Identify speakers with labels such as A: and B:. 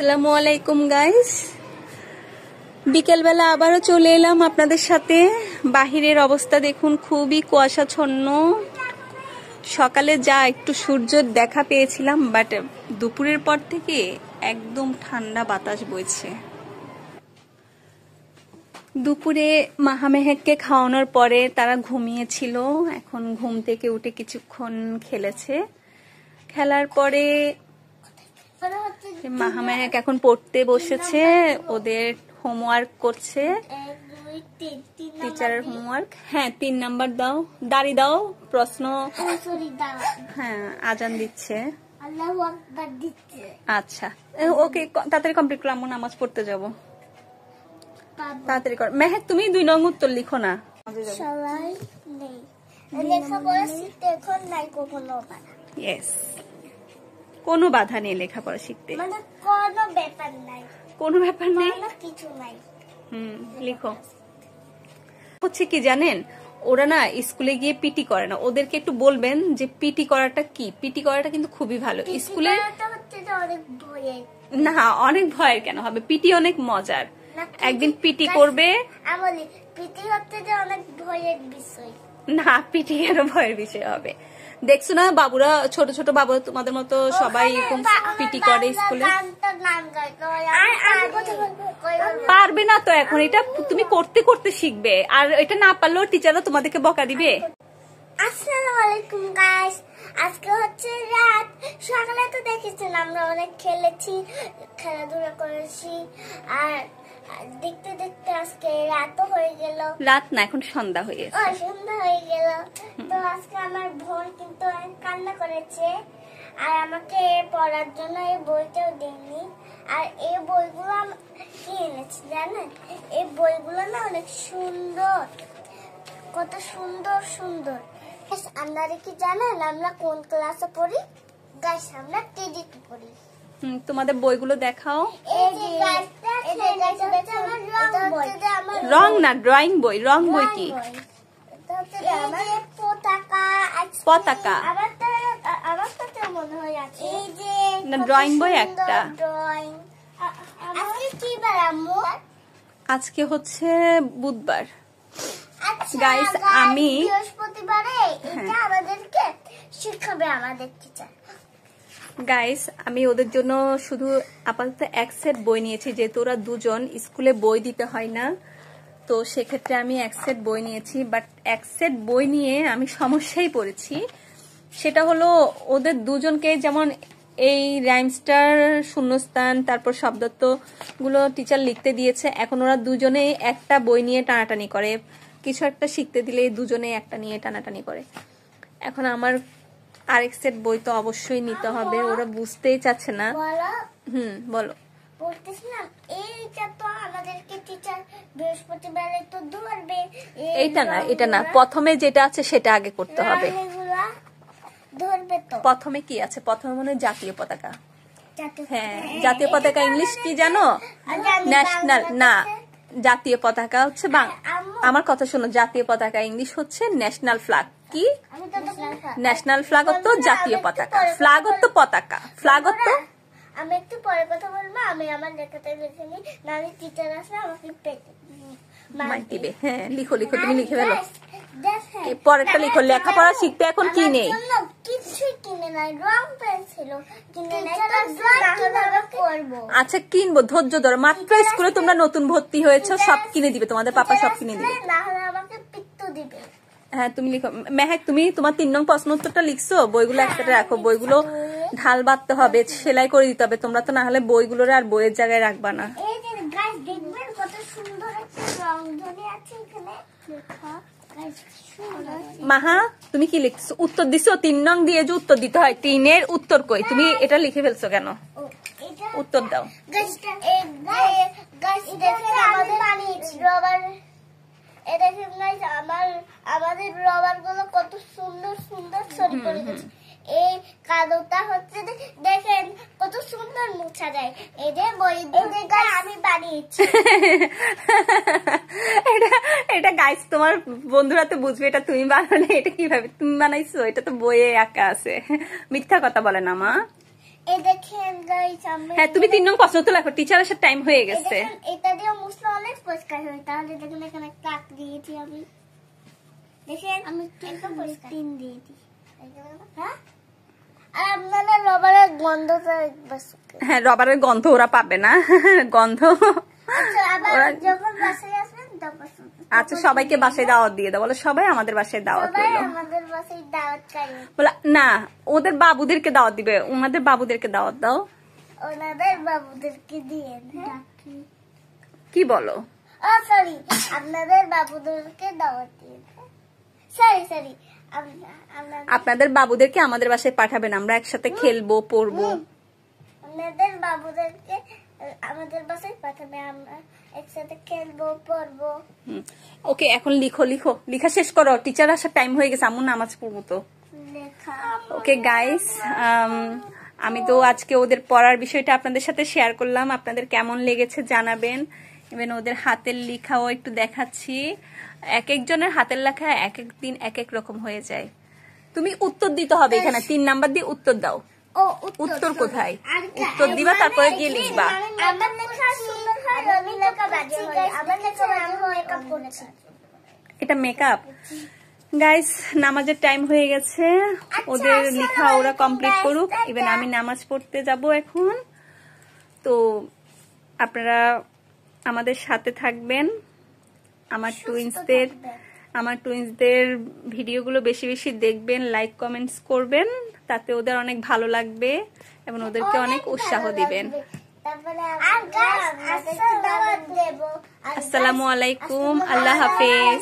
A: আসসালামু আলাইকুম গাইস, বিকেলবেলা আবারও চলে এলাম আপনাদের সাথে। বাহিরের অবস্থা দেখুন, খুবই কুয়াশাচ্ছন্ন। সকালে যা একটু সূর্যের দেখা পেয়েছিলাম, বাট দুপুরের পর থেকে একদম ঠান্ডা বাতাস বইছে। দুপুরে মাহামেহেককে খাওয়ানোর পরে তারা ঘুমিয়েছিল। এখন ঘুম থেকে উঠে কিছুক্ষণ খেলেছে। খেলার পরে মাহামেহেক এখন পড়তে বসেছে, ওদের হোমওয়ার্ক করছে, টিচারের হোমওয়ার্ক। হ্যাঁ, 3 নাম্বার দাও, দাড়ি দাও, প্রশ্ন। হ্যাঁ, আজান দিচ্ছে। আচ্ছা, ওকে, তাড়াতাড়ি কমপ্লিট করো, আমরা নামাজ পড়তে যাব। তাড়াতাড়ি কর। মেহেক, তুমি 2 নং উত্তর লিখো না। ইয়েস, কোনো বাধা নেই লেখাপড়া শিখতে, কোনো ব্যাপার নেই, কিছু নাই। লিখো। হচ্ছে কি জানেন, ওরা না স্কুলে গিয়ে পিটি করে না। ওদেরকে একটু বলবেন যে পিটি করাটা কি। পিটি করাটা কিন্তু খুবই ভালো। স্কুলে না, অনেক ভয়ের কেন হবে, পিটি অনেক মজার। একদিন পিটি করবে। পিটি হচ্ছে যে অনেক ভয়ের বিষয় না, পিটি এর ভয়ের বিষয় হবে। দেখছো না, বাবুরা, ছোট ছোট বাবু তোমাদের মতো সবাই এরকম পিটি করে স্কুলে। পারবে না তো এখন, এটা তুমি করতে করতে শিখবে। আর এটা না পারলেও টিচাররা তোমাদেরকে বকা দিবে।
B: আসসালামু আলাইকুম গাইস, আজকে হচ্ছে রাত। সকালে তো দেখেছেন আমরা অনেক খেলেছি, খেলাধুলা করেছি, আর দেখতে দেখতে আজকে রাতও হয়ে গেল।
A: রাত না, এখন সন্ধ্যা হয়ে গেছে।
B: সন্ধ্যা হয়ে গেল। তো আজকে আমার বোন কিন্তু অনেক কান্না করেছে, আর আমাকে পড়ার জন্য এই বইটাও দেয়নি। আর এই বইগুলো কি এনেছি জানেন, এই বইগুলো না অনেক সুন্দর, কত সুন্দর সুন্দর। আপনারা কি জানেন আমরা কোন ক্লাসে পড়ি? গাইস, আমরা কেজি2 পড়ি।
A: তোমাদের বইগুলো দেখাও।
B: রং
A: না, ড্রয়িং বই। রং বই কি? পতাকা। ড্রয়িং বই একটা। আজকে হচ্ছে বুধবার। গাইস, আমি
B: বৃহস্পতিবারে এটা আমাদেরকে শিখাবে আমাদের টিচার।
A: গাইস, আমি ওদের জন্য শুধু আপাতত 1 সেট বই নিয়েছি, যেহেতু ওরা দুজন, স্কুলে বই দিতে হয় না, তো সেক্ষেত্রে আমি 1 সেট বই নিয়েছি। বাট 1 সেট বই নিয়ে আমি সমস্যায় পড়েছি। সেটা হলো, ওদের দুজনকে যেমন এই রাইমস্টার, শূন্যস্থান, তারপর শব্দার্থ গুলো টিচার লিখতে দিয়েছে। এখন ওরা দুজনেই একটা বই নিয়ে টানাটানি করে। কিছু একটা শিখতে দিলে দুজনে একটা নিয়ে টানাটানি করে। এখন আমার আরেক সেট বই তো অবশ্যই নিতে হবে, ওরা বুঝতেই চাচ্ছে না। বলো।
B: বলতেছিলাম এইটা তো আমাদেরকে টিচার বৃহস্পতিবারে তো ধরবে।
A: এইটা না, এটা না, প্রথমে যেটা আছে সেটা আগে করতে হবে।
B: ধরবে তো।
A: প্রথমে কি আছে? প্রথমে মনে হয় জাতীয় পতাকা। হ্যাঁ, জাতীয় পতাকা ইংলিশ কি জানো? ন্যাশনাল। না, জাতীয় পতাকা হচ্ছে আমার কথা শোনো, জাতীয় পতাকা ইংলিশ হচ্ছে ন্যাশনাল ফ্ল্যাগ। কি? ন্যাশনাল ফ্ল্যাগ তো জাতীয় পতাকা, ফ্ল্যাগ তো পতাকা, ফ্ল্যাগ তো।
B: আমি একটু পরে কথা বলবো, আমি আমার লেখাতে লিখে নিই, নালে টিচার আসলে আমাকে
A: মাইক দিবে। হ্যাঁ, লিখো লিখো, তুমি লিখে ফেলো। পরেরটা লিখো। লেখাপড়া শিখতে এখন কি নেই?
B: কিছুই কিনে নাই, রং পেন্সিল কিনে নাই, কিভাবে করবো?
A: আচ্ছা, কিনবো, ধৈর্য ধরো। মাত্র স্কুলে তোমরা নতুন ভর্তি হয়েছো, সব কিনে দিবে, তোমাদের পাপা সব কিনে দিবে।
B: না হলে আমাকে পিত্তু দিবে।
A: হ্যাঁ, তুমি লিখো। মেহেক, তুমি তোমার 3 নং প্রশ্ন উত্তরটা লিখছো? বইগুলো একসাথে রাখো। বইগুলো ঢাল বাঁধতে হবে, সেলাই করে দিতে হবে। তোমরা তো না হলে বইগুলো আর বইয়ের জায়গায় রাখবা না।
B: এই যে গাইস, দেখবেন কত সুন্দর একটা রংধনী আছে এখানে লেখা।
A: মাহা, তুমি কি লিখছো? উত্তর দিছো? 3 নং দিয়ে যে উত্তর দিতে হয়, 3 এর উত্তর কই? তুমি এটা লিখে ফেলছো কেন? উত্তর দাও।
B: আমাদের রবার গুলো কত সুন্দর সুন্দর ছবি করে গেছে। এই কাদুটা হচ্ছে, দেখেন কত সুন্দর মুছা যায়। এই যে বই আমি বানিয়েছি।
A: এটা গাইস, তোমার বন্ধুরা তো বুঝবে এটা তুমি বানালে। এটা কিভাবে তুমি বানাইছো? এটা তো বইয়ে আঁকা আছে। মিথ্যা কথা বলে না মা।
B: এই দেখেন গাইস আমি
A: হ্যাঁ তুমি 3 নং প্রশ্ন তো লেখো, টিচার আসার টাইম হয়ে গেছে।
B: এটা দিয়ে মুছলে অনেক পরিষ্কার হয়। তাহলে দেখুন এখানে কাক দিয়েছি আমি, দেখেন আমি একদম পরিষ্কার 3 দিয়েছি। হ্যাঁ আর আপনারা রবারের গন্ধটা একবার
A: হ্যাঁ রবারের গন্ধ ওরা পাবে না, গন্ধ।
B: আচ্ছা আবার যখন বাসায় আসবেন তখন।
A: আচ্ছা সবাইকে বাসায় দাওয়াত দিয়ে দাও, বলো সবাই আমাদের বাসায় দাওয়াত
B: সবাই
A: দিলো।
B: আমাদের বাসায় দাওয়াত খাবে।
A: বলা না, ওদের বাবুদেরকে দাওয়াত দিবে, ওনাদের বাবুদেরকে দাওয়াত দাও।
B: ওনাদের বাবুদেরকে দিয়ে
A: কি বলো?
B: ও সরি, আপনাদের বাবুদেরকে দাওয়াত দিয়ে। সরি
A: আপনাদের বাবুদেরকে আমাদের বাসায় পাঠাবেন, আমরা একসাথে খেলবো পড়বো।
B: আপনাদের বাবুদেরকে আমাদের বাসায় পাঠাবে, আমরা একসাথে খেলবো পড়বো।
A: ওকে এখন লিখো, লেখা শেষ করো, টিচার আসার টাইম হয়ে গেছে, আম্মু নামাজ পড়বো তো। ওকে গাইস, আমি তো আজকে ওদের পড়ার বিষয়টা আপনাদের সাথে শেয়ার করলাম, আপনাদের কেমন লেগেছে জানাবেন। ইভেন ওদের হাতের লেখাও একটু দেখাচ্ছি, এক একজনের হাতের লেখা এক এক দিন এক এক রকম হয়ে যায়। তুমি উত্তর দিতে হবে এখানে, 3 নাম্বার দিয়ে উত্তর দাও। উত্তর কোথায়? উত্তর দিবা তারপরে গিয়ে লিখবা।
B: আমার লেখা সুন্দর হয়, আমি লেখা বাজে হয়, আমার লেখা বাজে হয় মেকআপ করেছি।
A: এটা মেকআপ। গাইস নামাজের টাইম হয়ে গেছে, ওদের লেখা ওরা কমপ্লিট করুক, ইভেন আমি নামাজ পড়তে যাব এখন। তো আপনারা আমাদের সাথে থাকবেন, আমার টুইন্সদের ভিডিওগুলো বেশি বেশি দেখবেন, লাইক কমেন্টস করবেন, তাতে ওদের অনেক ভালো লাগবে এবং ওদেরকে অনেক উৎসাহ দিবেন। আসসালামু আলাইকুম, আল্লাহ হাফেজ।